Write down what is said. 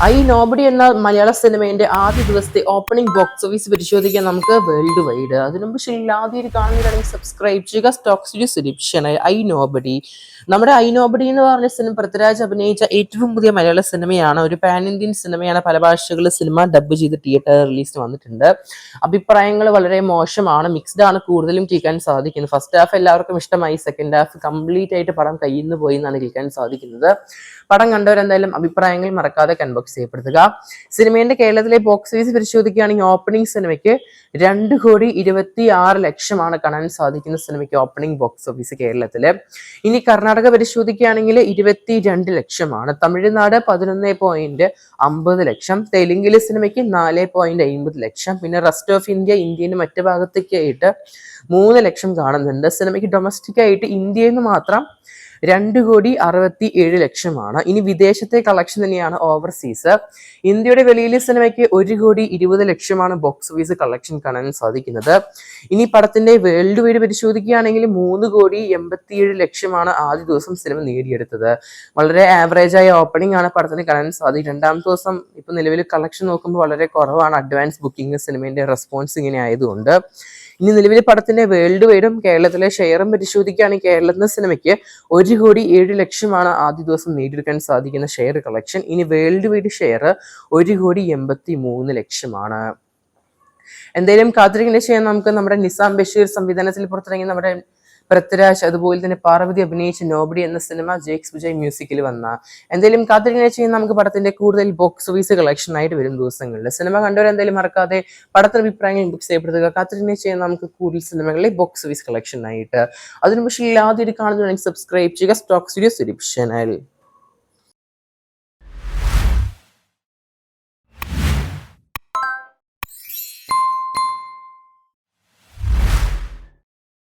I nobody എന്ന മലയാള സിനിമയുടെ ആദ്യ ദിവസത്തെ ഓപ്പണിംഗ് ബോക്സ് ഓഫീസ് പരിശോധിക്കാൻ നമുക്ക് വേൾഡ് വൈഡ്. അതിനു മുമ്പ് ആദ്യം കാണുന്നതാണെങ്കിൽ സബ്സ്ക്രൈബ് ചെയ്യുക. സ്റ്റോക്ക് സ്റ്റുഡിയോ സുരക്ഷ ഐ നോബഡി. നമ്മുടെ ഐ നോബഡി എന്ന് പറഞ്ഞ സിനിമ പൃഥ്വിരാജ് അഭിനയിച്ച ഏറ്റവും പുതിയ മലയാള സിനിമയാണ്. ഒരു പാൻ ഇന്ത്യൻ സിനിമയാണ്. പല ഭാഷകളിൽ സിനിമ ഡബ് ചെയ്ത് തിയേറ്റർ റിലീസ് വന്നിട്ടുണ്ട്. അഭിപ്രായങ്ങൾ വളരെ മോശമാണ്, മിക്സ്ഡ് ആണ് കൂടുതലും കേൾക്കാൻ സാധിക്കുന്നത്. ഫസ്റ്റ് ഹാഫ് എല്ലാവർക്കും ഇഷ്ടമായി, സെക്കൻഡ് ഹാഫ് കംപ്ലീറ്റ് ആയിട്ട് പടം കയ്യിൽ നിന്ന് പോയി എന്നാണ് കേൾക്കാൻ സാധിക്കുന്നത്. പടം കണ്ടവരെന്തായാലും അഭിപ്രായങ്ങൾ മറക്കാതെ കൺബോക്സ് ചെയ്യപ്പെടുത്തുക. സിനിമയുടെ കേരളത്തിലെ ബോക്സ് ഓഫീസ് പരിശോധിക്കുകയാണെങ്കിൽ ഓപ്പണിംഗ് സിനിമയ്ക്ക് 2,26,00,000 കാണാൻ സാധിക്കുന്ന സിനിമയ്ക്ക് ഓപ്പണിംഗ് ബോക്സ് ഓഫീസ് കേരളത്തില്. ഇനി കർണാടക പരിശോധിക്കുകയാണെങ്കിൽ 22,00,000. തമിഴ്നാട് 11,50,00,000. തെലുങ്കിലെ സിനിമയ്ക്ക് 4,50,00,000. പിന്നെ റെസ്റ്റ് ഓഫ് ഇന്ത്യയുടെ മറ്റു ഭാഗത്തേക്ക് ആയിട്ട് 3,00,000 കാണുന്നുണ്ട്. സിനിമയ്ക്ക് ഡൊമസ്റ്റിക് ആയിട്ട് ഇന്ത്യയിൽ നിന്ന് മാത്രം 2,67,00,000. ഇനി വിദേശത്തെ കളക്ഷൻ തന്നെയാണ് ഓവർസീസ്. ഇന്ത്യയുടെ വെളിയിലെ സിനിമയ്ക്ക് 1,20,00,000 ബോക്സ് ഓഫീസ് കളക്ഷൻ കാണാൻ സാധിക്കുന്നത്. ഇനി പടത്തിന്റെ വേൾഡ് വൈഡ് പരിശോധിക്കുകയാണെങ്കിൽ 3,87,00,000 ആദ്യ ദിവസം സിനിമ നേടിയെടുത്തത്. വളരെ ആവറേജ് ആയ ഓപ്പണിംഗ് ആണ് പടത്തിന് കാണാൻ സാധിക്കും. രണ്ടാമത്തെ ദിവസം ഇപ്പൊ നിലവിൽ കളക്ഷൻ നോക്കുമ്പോൾ വളരെ കുറവാണ്. അഡ്വാൻസ് ബുക്കിംഗ് സിനിമയുടെ റെസ്പോൺസ് ഇങ്ങനെ ആയതുകൊണ്ട്. ഇനി നിലവിലെ പടത്തിന്റെ വേൾഡ് വൈഡും കേരളത്തിലെ ഷെയറും പരിശോധിക്കുകയാണെങ്കിൽ കേരളത്തിലെ സിനിമയ്ക്ക് 1,07,00,000 ആദ്യ ദിവസം നേടിയെടുക്കാൻ സാധിക്കുന്ന ഷെയർ കളക്ഷൻ. ഇനി വേൾഡ് വൈഡ് ഷെയർ 1,83,00,000. എന്തായാലും കാത്തിരിക്കുന്ന ചെയ്യാൻ നമുക്ക് നമ്മുടെ നിസാം ബഷീർ സംവിധാനത്തിൽ പുറത്തിറങ്ങി നമ്മുടെ പൃഥ്വിരാജ് അതുപോലെ തന്നെ പാർവതി അഭിനയിച്ച നോബഡി എന്ന സിനിമ ജേക്സ് വിജയ് മ്യൂസിക്കിൽ വന്ന. എന്തായാലും കാത്തിരിക്കുന്ന ചെയ്യാൻ നമുക്ക് പടത്തിന്റെ കൂടുതൽ ബോക്സ് ഓഫീസ് കളക്ഷൻ ആയിട്ട് വരും ദിവസങ്ങളിൽ. സിനിമ കണ്ടവർ എന്തായാലും മറക്കാതെ പടത്തിന്റെ അഭിപ്രായങ്ങൾ ബുക്ക് ചെയ്യപ്പെടുത്തുക. കാത്തിരിക്കുന്ന ചെയ്യാൻ നമുക്ക് കൂടുതൽ സിനിമകളിലെ ബോക്സ് ഓഫീസ് കളക്ഷൻ ആയിട്ട്. അതിനു പക്ഷേ ആദ്യം കാണുന്നതാണെങ്കിൽ സബ്സ്ക്രൈബ് ചെയ്യുക. സ്റ്റോക്ക് സ്റ്റുഡിയോ സുരക്ഷ.